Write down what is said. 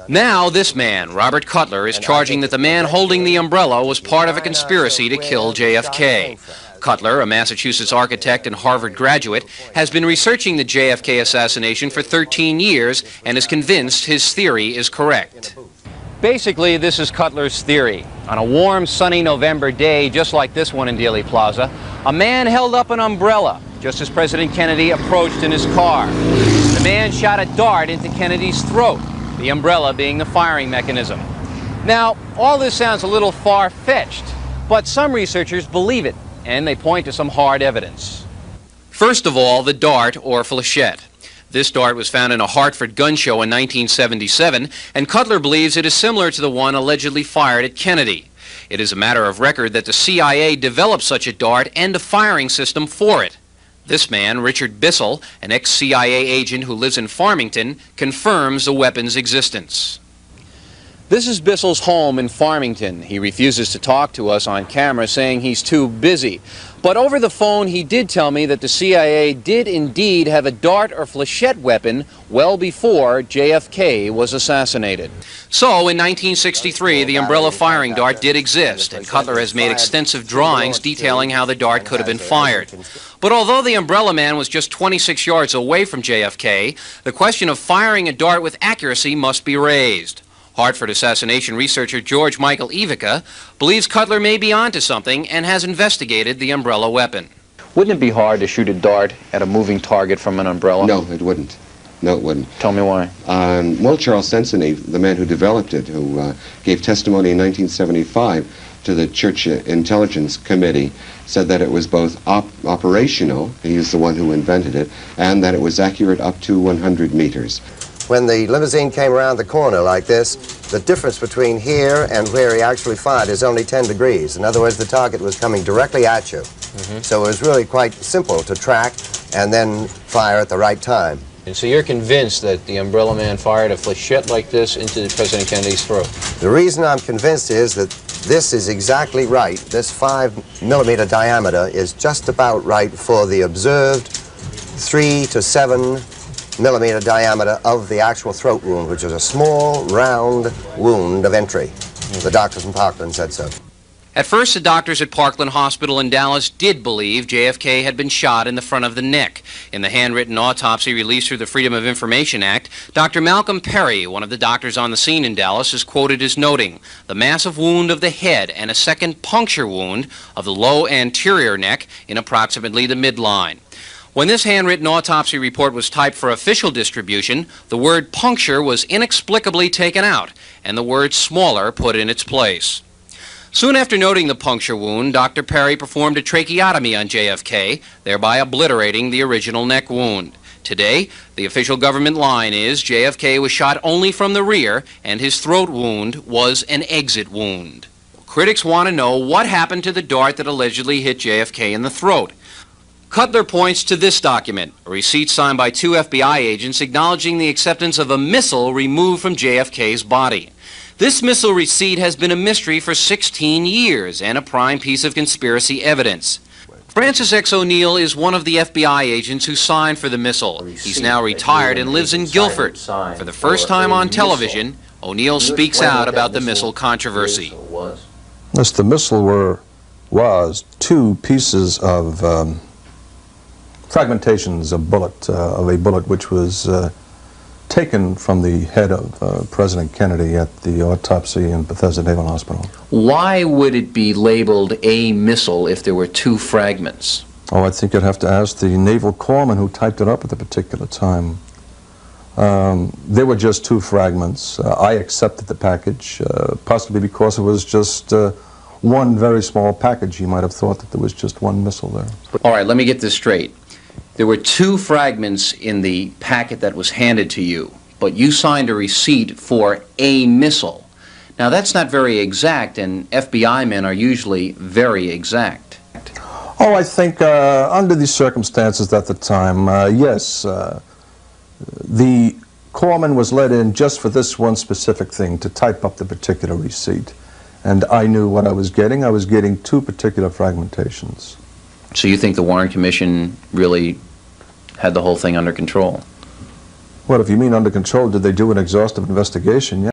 Now this man, Robert Cutler, is charging that the man holding the umbrella was part of a conspiracy to kill JFK. Cutler, a Massachusetts architect and Harvard graduate, has been researching the JFK assassination for 13 years and is convinced his theory is correct. Basically, this is Cutler's theory. On a warm, sunny November day, just like this one in Dealey Plaza, a man held up an umbrella just as President Kennedy approached in his car. The man shot a dart into Kennedy's throat, the umbrella being the firing mechanism. Now, all this sounds a little far-fetched, but some researchers believe it, and they point to some hard evidence. First of all, the dart, or flechette. This dart was found in a Hartford gun show in 1977, and Cutler believes it is similar to the one allegedly fired at Kennedy. It is a matter of record that the CIA developed such a dart and a firing system for it. This man, Richard Bissell, an ex-CIA agent who lives in Farmington, confirms the weapon's existence. This is Bissell's home in Farmington. He refuses to talk to us on camera, saying he's too busy. But over the phone, he did tell me that the CIA did indeed have a dart or flechette weapon well before JFK was assassinated. So, in 1963, the umbrella firing dart did exist, and Cutler has made extensive drawings detailing how the dart could have been fired. But although the umbrella man was just 26 yards away from JFK, the question of firing a dart with accuracy must be raised. Hartford assassination researcher George Michael Evica believes Cutler may be onto something and has investigated the umbrella weapon. Wouldn't it be hard to shoot a dart at a moving target from an umbrella? No, it wouldn't. No, it wouldn't. Tell me why. Well, Charles Sensony, the man who developed it, who gave testimony in 1975 to the Church Intelligence Committee, said that it was both operational, he is the one who invented it, and that it was accurate up to 100 meters. When the limousine came around the corner like this, the difference between here and where he actually fired is only 10 degrees. In other words, the target was coming directly at you. So it was really quite simple to track and then fire at the right time. And so you're convinced that the umbrella man fired a flechette like this into President Kennedy's throat? The reason I'm convinced is that this is exactly right. This 5mm diameter is just about right for the observed 3 to 7mm diameter of the actual throat wound, which is a small, round wound of entry. The doctors in Parkland said so. At first, the doctors at Parkland Hospital in Dallas did believe JFK had been shot in the front of the neck. In the handwritten autopsy released through the Freedom of Information Act, Dr. Malcolm Perry, one of the doctors on the scene in Dallas, is quoted as noting the massive wound of the head and a second puncture wound of the low anterior neck in approximately the midline. When this handwritten autopsy report was typed for official distribution, the word puncture was inexplicably taken out and the word smaller put in its place. Soon after noting the puncture wound, Dr. Perry performed a tracheotomy on JFK, thereby obliterating the original neck wound. Today, the official government line is JFK was shot only from the rear and his throat wound was an exit wound. Critics want to know what happened to the dart that allegedly hit JFK in the throat. Cutler points to this document, a receipt signed by 2 FBI agents acknowledging the acceptance of a missile removed from JFK's body. This missile receipt has been a mystery for 16 years and a prime piece of conspiracy evidence. Francis X. O'Neill is one of the FBI agents who signed for the missile. He's now retired and lives in Guilford. For the first time on television, O'Neill speaks out about the missile controversy. Yes, the missile was 2 pieces of fragmentations of a bullet which was taken from the head of President Kennedy at the autopsy in Bethesda Naval Hospital. Why would it be labeled a missile if there were 2 fragments? Oh, I think you'd have to ask the naval corpsman who typed it up at the particular time. There were just 2 fragments. I accepted the package, possibly because it was just one very small package. You might have thought that there was just 1 missile there. All right, let me get this straight. There were 2 fragments in the packet that was handed to you, but you signed a receipt for a missile. Now, that's not very exact, and FBI men are usually very exact. Oh, I think under the circumstances at the time, yes. The corpsman was let in just for this one specific thing, to type up the particular receipt. And I knew what I was getting. I was getting 2 particular fragmentations. So you think the Warren Commission really had the whole thing under control? Well, if you mean under control, did they do an exhaustive investigation? Yeah.